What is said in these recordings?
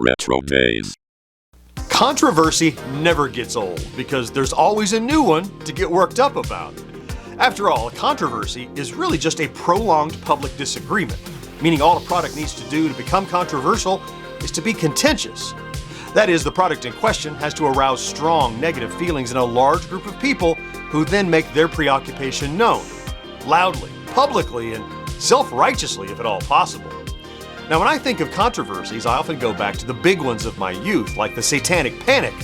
RetroDaze. Controversy never gets old because there's always a new one to get worked up about. After all, a controversy is really just a prolonged public disagreement, meaning all a product needs to do to become controversial is to be contentious. That is, the product in question has to arouse strong negative feelings in a large group of people who then make their preoccupation known, loudly, publicly, and self-righteously if at all possible. Now, when I think of controversies, I often go back to the big ones of my youth, like the Satanic Panic,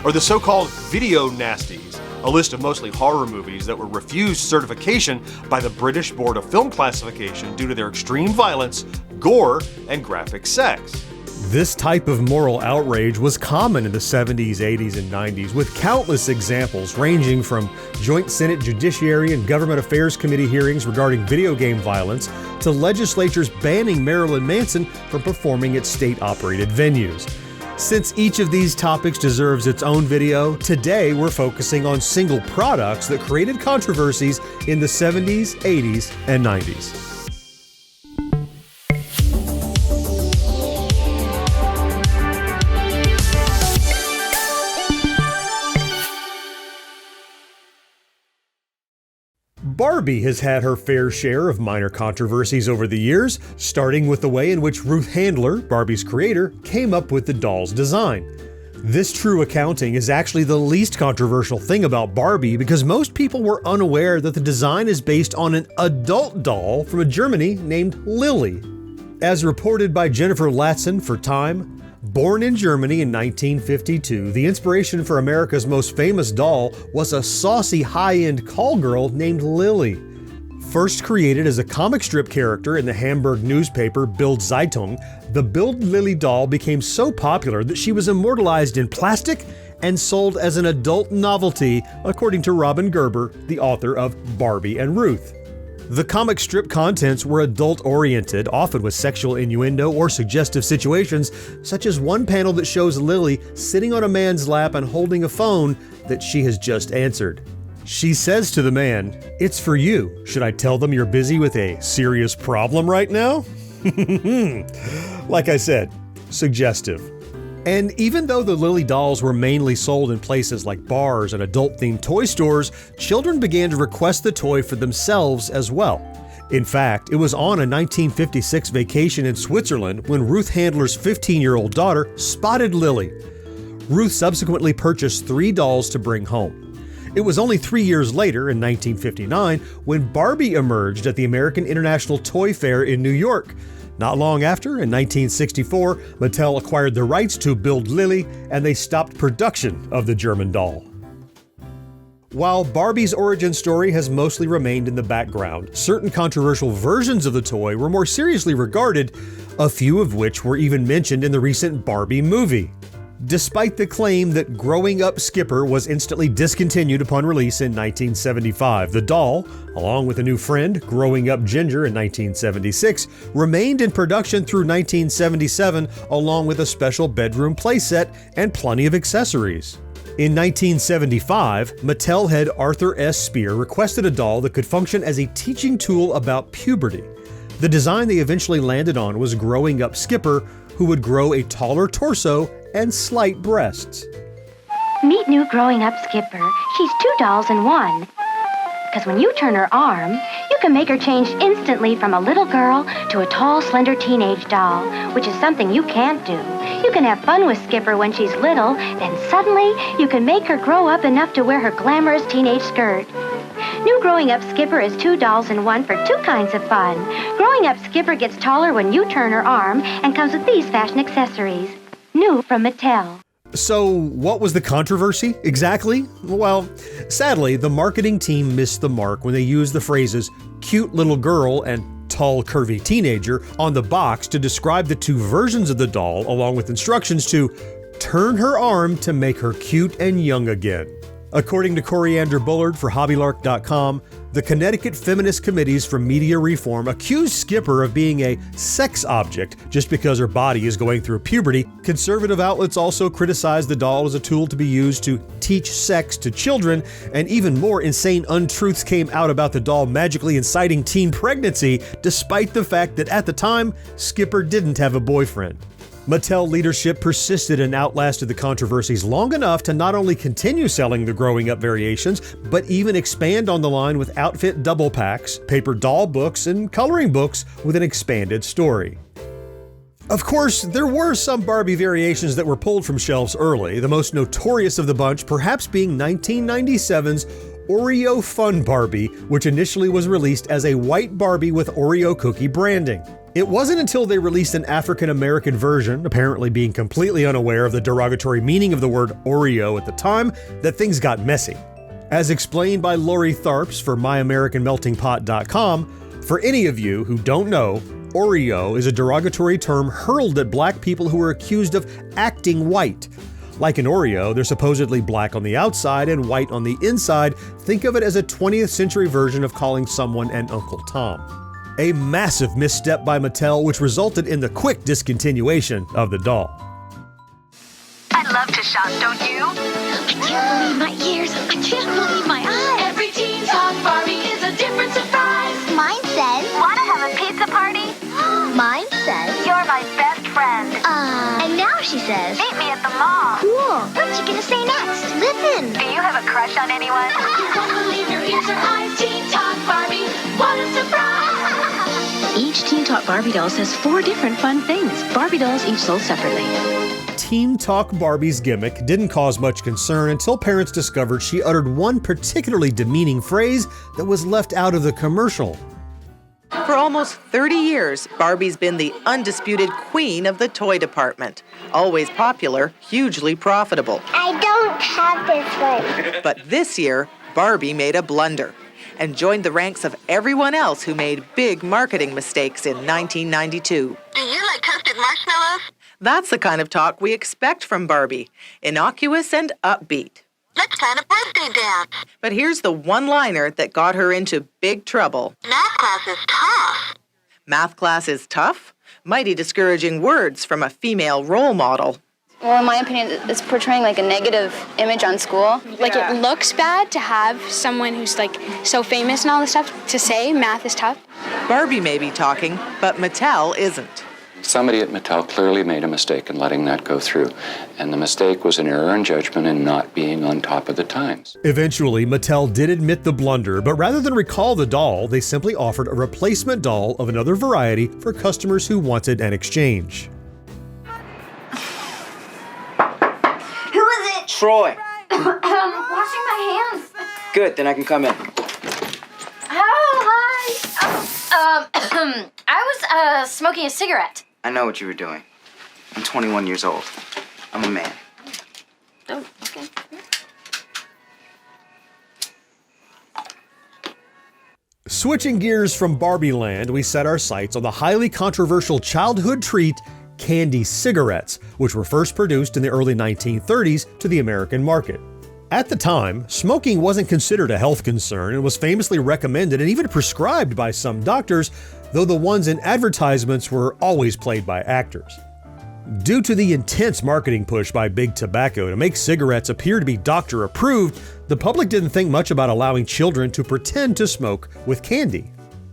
or the so-called video nasties, a list of mostly horror movies that were refused certification by the British Board of Film Classification due to their extreme violence, gore, and graphic sex. This type of moral outrage was common in the 70s, 80s, and 90s, with countless examples ranging from Joint Senate Judiciary and Government Affairs Committee hearings regarding video game violence to legislatures banning Marilyn Manson from performing at state-operated venues. Since each of these topics deserves its own video, today we're focusing on single products that created controversies in the 70s, 80s, and 90s. Barbie has had her fair share of minor controversies over the years, starting with the way in which Ruth Handler, Barbie's creator, came up with the doll's design. This true accounting is actually the least controversial thing about Barbie because most people were unaware that the design is based on an adult doll from Germany named Lily. As reported by Jennifer Latson for Time, born in Germany in 1952, the inspiration for America's most famous doll was a saucy high-end call girl named Lily. First created as a comic strip character in the Hamburg newspaper Bild Zeitung, the Bild Lily doll became so popular that she was immortalized in plastic and sold as an adult novelty, according to Robin Gerber, the author of Barbie and Ruth. The comic strip contents were adult-oriented, often with sexual innuendo or suggestive situations, such as one panel that shows Lily sitting on a man's lap and holding a phone that she has just answered. She says to the man, "It's for you. Should I tell them you're busy with a serious problem right now?" Like I said, suggestive. And even though the Lily dolls were mainly sold in places like bars and adult-themed toy stores, children began to request the toy for themselves as well. In fact, it was on a 1956 vacation in Switzerland when Ruth Handler's 15-year-old daughter spotted Lily. Ruth subsequently purchased 3 dolls to bring home. It was only 3 years later, in 1959, when Barbie emerged at the American International Toy Fair in New York. Not long after, in 1964, Mattel acquired the rights to Bild Lily, and they stopped production of the German doll. While Barbie's origin story has mostly remained in the background, certain controversial versions of the toy were more seriously regarded, a few of which were even mentioned in the recent Barbie movie. Despite the claim that Growing Up Skipper was instantly discontinued upon release in 1975, the doll, along with a new friend, Growing Up Ginger in 1976, remained in production through 1977 along with a special bedroom playset and plenty of accessories. In 1975, Mattel head Arthur S. Spear requested a doll that could function as a teaching tool about puberty. The design they eventually landed on was Growing Up Skipper, who would grow a taller torso and slight breasts. Meet new Growing Up Skipper. She's 2 dolls in one. Because when you turn her arm, you can make her change instantly from a little girl to a tall, slender teenage doll, which is something you can't do. You can have fun with Skipper when she's little, then suddenly you can make her grow up enough to wear her glamorous teenage skirt. New Growing Up Skipper is 2 dolls in one for 2 kinds of fun. Growing Up Skipper gets taller when you turn her arm and comes with these fashion accessories. New from Mattel. So, what was the controversy exactly? Well, sadly, the marketing team missed the mark when they used the phrases cute little girl and tall, curvy teenager on the box to describe the 2 versions of the doll, along with instructions to turn her arm to make her cute and young again. According to Coriander Bullard for HobbyLark.com, the Connecticut Feminist Committees for Media Reform accused Skipper of being a sex object just because her body is going through puberty. Conservative outlets also criticized the doll as a tool to be used to teach sex to children, and even more insane untruths came out about the doll magically inciting teen pregnancy, despite the fact that at the time, Skipper didn't have a boyfriend. Mattel leadership persisted and outlasted the controversies long enough to not only continue selling the growing up variations, but even expand on the line with outfit double packs, paper doll books, and coloring books with an expanded story. Of course, there were some Barbie variations that were pulled from shelves early, the most notorious of the bunch perhaps being 1997's Oreo Fun Barbie, which initially was released as a white Barbie with Oreo cookie branding. It wasn't until they released an African-American version, apparently being completely unaware of the derogatory meaning of the word Oreo at the time, that things got messy. As explained by Lori Tharps for MyAmericanMeltingPot.com, for any of you who don't know, Oreo is a derogatory term hurled at black people who are accused of acting white. Like an Oreo, they're supposedly black on the outside and white on the inside. Think of it as a 20th century version of calling someone an Uncle Tom. A massive misstep by Mattel, which resulted in the quick discontinuation of the doll. I love to shop, don't you? I can't believe my ears. I can't believe my eyes. Every Teen Talk Barbie is a different surprise. Mine says, Wanna have a pizza party? mine says, You're my best friend. and now she says, Meet me at the mall. cool. What's she gonna say next? Listen. Do you have a crush on anyone? You won't believe your ears or eyes. Teen Talk Barbie, what a surprise! Each Teen Talk Barbie doll says 4 different fun things. Barbie dolls each sold separately. Teen Talk Barbie's gimmick didn't cause much concern until parents discovered she uttered one particularly demeaning phrase that was left out of the commercial. For almost 30 years, Barbie's been the undisputed queen of the toy department. Always popular, hugely profitable. I don't have this one. But this year, Barbie made a blunder and joined the ranks of everyone else who made big marketing mistakes in 1992. Do you like toasted marshmallows? That's the kind of talk we expect from Barbie, innocuous and upbeat. Let's plan a birthday dance. But here's the one-liner that got her into big trouble. Math class is tough. Math class is tough? Mighty discouraging words from a female role model. Well, in my opinion, it's portraying like a negative image on school. Like it looks bad to have someone who's like so famous and all this stuff to say math is tough. Barbie may be talking, but Mattel isn't. Somebody at Mattel clearly made a mistake in letting that go through, and the mistake was an error in judgment and not being on top of the times. Eventually, Mattel did admit the blunder, but rather than recall the doll, they simply offered a replacement doll of another variety for customers who wanted an exchange. Who is it? Troy. Washing my hands. Good, then I can come in. Oh, hi. I was smoking a cigarette. I know what you were doing. I'm 21 years old. I'm a man. Oh, okay. Switching gears from Barbie Land, we set our sights on the highly controversial childhood treat, candy cigarettes, which were first produced in the early 1930s to the American market. At the time, smoking wasn't considered a health concern and was famously recommended and even prescribed by some doctors, though the ones in advertisements were always played by actors. Due to the intense marketing push by Big Tobacco to make cigarettes appear to be doctor-approved, the public didn't think much about allowing children to pretend to smoke with candy.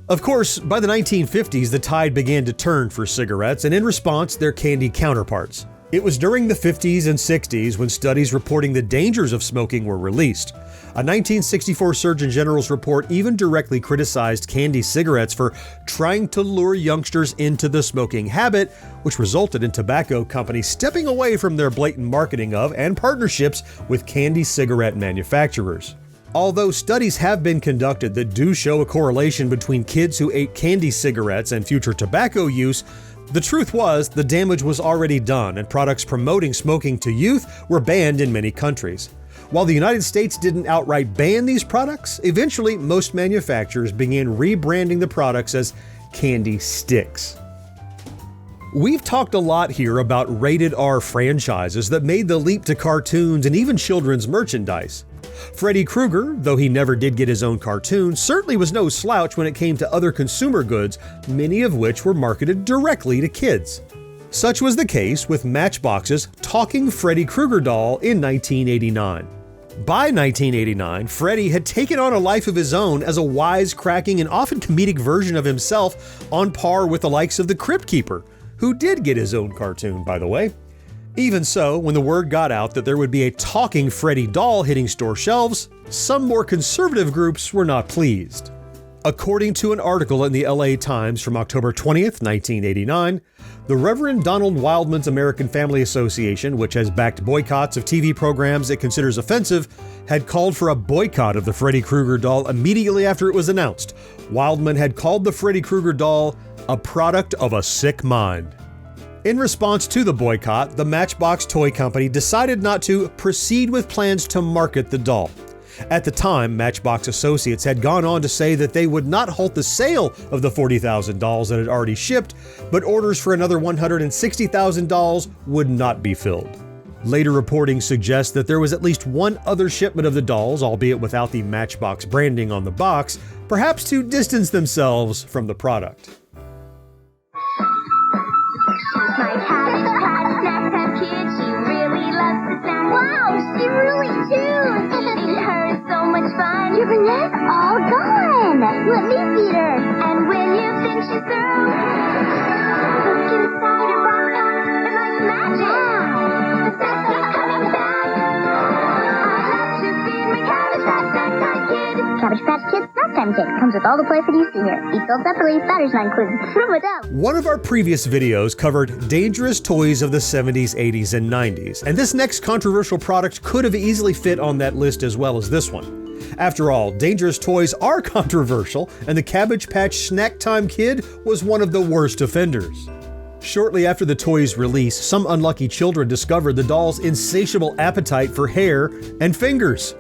Of course, by the 1950s, the tide began to turn for cigarettes, and in response, their candy counterparts. It was during the 50s and 60s when studies reporting the dangers of smoking were released. A 1964 Surgeon General's report even directly criticized candy cigarettes for trying to lure youngsters into the smoking habit, which resulted in tobacco companies stepping away from their blatant marketing of and partnerships with candy cigarette manufacturers. Although studies have been conducted that do show a correlation between kids who ate candy cigarettes and future tobacco use, the truth was the damage was already done and products promoting smoking to youth were banned in many countries. While the United States didn't outright ban these products, eventually most manufacturers began rebranding the products as candy sticks. We've talked a lot here about rated R franchises that made the leap to cartoons and even children's merchandise. Freddy Krueger, though he never did get his own cartoon, certainly was no slouch when it came to other consumer goods, many of which were marketed directly to kids. Such was the case with Matchbox's Talking Freddy Krueger doll in 1989. By 1989, Freddy had taken on a life of his own as a wisecracking and often comedic version of himself on par with the likes of the Crypt Keeper, who did get his own cartoon, by the way. Even so, when the word got out that there would be a talking Freddy doll hitting store shelves, some more conservative groups were not pleased. According to an article in the LA Times from October 20th, 1989, the Reverend Donald Wildman's American Family Association, which has backed boycotts of TV programs it considers offensive, had called for a boycott of the Freddy Krueger doll immediately after it was announced. Wildman had called the Freddy Krueger doll a product of a sick mind. In response to the boycott, the Matchbox Toy Company decided not to proceed with plans to market the doll. At the time, Matchbox Associates had gone on to say that they would not halt the sale of the 40,000 dolls that had already shipped, but orders for another 160,000 dolls would not be filled. Later reporting suggests that there was at least one other shipment of the dolls, albeit without the Matchbox branding on the box, perhaps to distance themselves from the product. My Cabbage Patch Snack Time kid, she really loves to snack. Wow, she really does. Eating her is so much fun. Your banana's all gone. Let me feed her. And when you think she's through, look inside her box and like magic. The snack keeps coming back. I love to feed my Cabbage Patch Snack Time kid. Cabbage Patch Kids Snack Time kit comes with all the play food you see here. Each sold separately, batteries not included. From Adele. One of our previous videos covered dangerous toys of the 70s, 80s, and 90s, and this next controversial product could have easily fit on that list as well as this one. After all, dangerous toys are controversial, and the Cabbage Patch Snack Time Kid was one of the worst offenders. Shortly after the toy's release, some unlucky children discovered the doll's insatiable appetite for hair and fingers.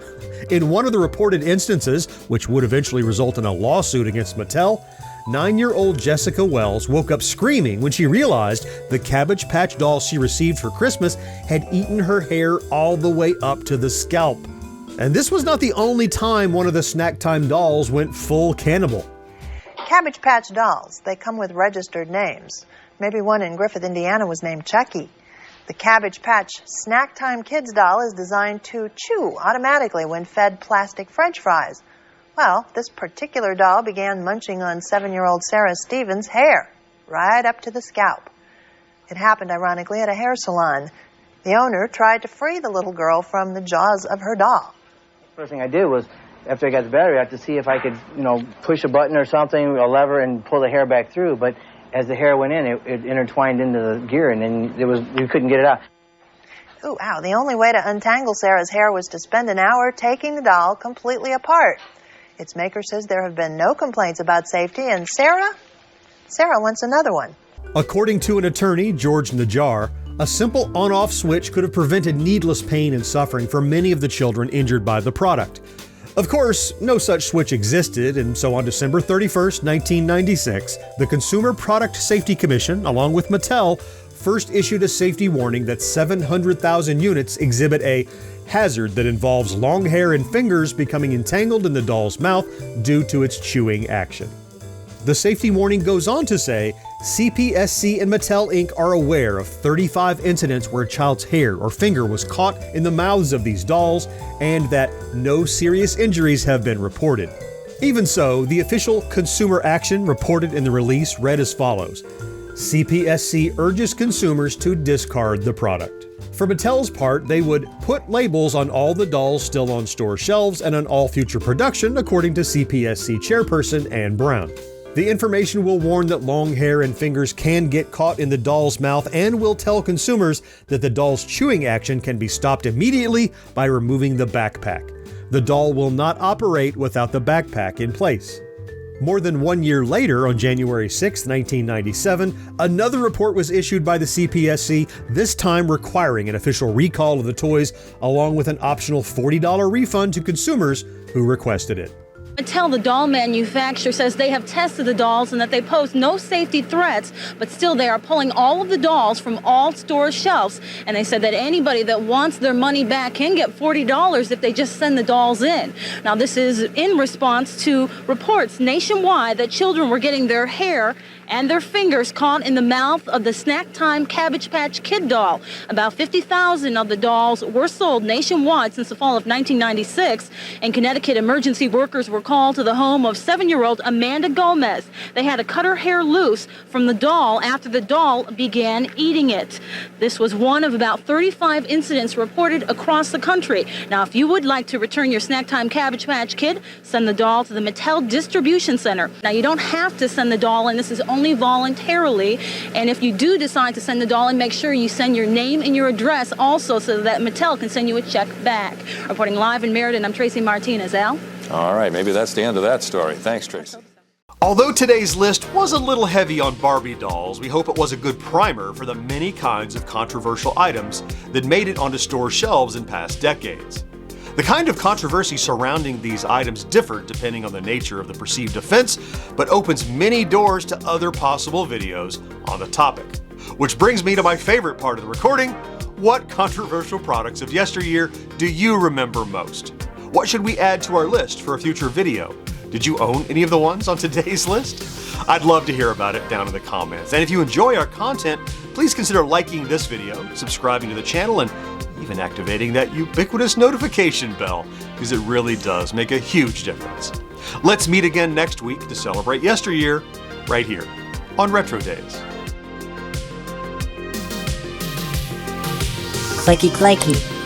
In one of the reported instances, which would eventually result in a lawsuit against Mattel, 9-year-old Jessica Wells woke up screaming when she realized the Cabbage Patch doll she received for Christmas had eaten her hair all the way up to the scalp. And this was not the only time one of the Snack Time dolls went full cannibal. Cabbage Patch dolls, they come with registered names. Maybe one in Griffith, Indiana was named Chucky. The Cabbage Patch Snack Time Kids doll is designed to chew automatically when fed plastic French fries. Well, this particular doll began munching on 7-year-old Sarah Stevens' hair, right up to the scalp. It happened, ironically, at a hair salon. The owner tried to free the little girl from the jaws of her doll. First thing I did was, after I got the battery out, to see if I could, push a button or something, a lever, and pull the hair back through. But as the hair went in, it intertwined into the gear, and then we couldn't get it out. Ooh, ow. The only way to untangle Sarah's hair was to spend an hour taking the doll completely apart. Its maker says there have been no complaints about safety, and Sarah wants another one. According to an attorney, George Najjar, a simple on-off switch could have prevented needless pain and suffering for many of the children injured by the product. Of course, no such switch existed, and so on December 31st, 1996, the Consumer Product Safety Commission, along with Mattel, first issued a safety warning that 700,000 units exhibit a hazard that involves long hair and fingers becoming entangled in the doll's mouth due to its chewing action. The safety warning goes on to say, CPSC and Mattel Inc. are aware of 35 incidents where a child's hair or finger was caught in the mouths of these dolls, and that no serious injuries have been reported. Even so, the official consumer action reported in the release read as follows: CPSC urges consumers to discard the product. For Mattel's part, they would put labels on all the dolls still on store shelves and on all future production, according to CPSC chairperson Ann Brown. The information will warn that long hair and fingers can get caught in the doll's mouth and will tell consumers that the doll's chewing action can be stopped immediately by removing the backpack. The doll will not operate without the backpack in place. More than 1 year later, on January 6, 1997, another report was issued by the CPSC, this time requiring an official recall of the toys, along with an optional $40 refund to consumers who requested it. Mattel, the doll manufacturer, says they have tested the dolls and that they pose no safety threats, but still they are pulling all of the dolls from all store shelves. And they said that anybody that wants their money back can get $40 if they just send the dolls in. Now, this is in response to reports nationwide that children were getting their hair and their fingers caught in the mouth of the Snack Time Cabbage Patch Kid doll. About 50,000 of the dolls were sold nationwide since the fall of 1996, and Connecticut emergency workers were call to the home of 7-year-old Amanda Gomez. They had to cut her hair loose from the doll after the doll began eating it. This was one of about 35 incidents reported across the country. Now, if you would like to return your snack time Cabbage Patch Kid, send the doll to the Mattel Distribution Center. Now, you don't have to send the doll in. This is only voluntarily. And if you do decide to send the doll in, make sure you send your name and your address also so that Mattel can send you a check back. Reporting live in Meriden, I'm Tracy Martinez. Al? All right, maybe that's the end of that story. Thanks, Tracy. Although today's list was a little heavy on Barbie dolls, we hope it was a good primer for the many kinds of controversial items that made it onto store shelves in past decades. The kind of controversy surrounding these items differed depending on the nature of the perceived offense, but opens many doors to other possible videos on the topic. Which brings me to my favorite part of the recording. What controversial products of yesteryear do you remember most? What should we add to our list for a future video? Did you own any of the ones on today's list? I'd love to hear about it down in the comments. And if you enjoy our content, please consider liking this video, subscribing to the channel, and even activating that ubiquitous notification bell, because it really does make a huge difference. Let's meet again next week to celebrate yesteryear, right here on RetroDaze. Clicky clacky.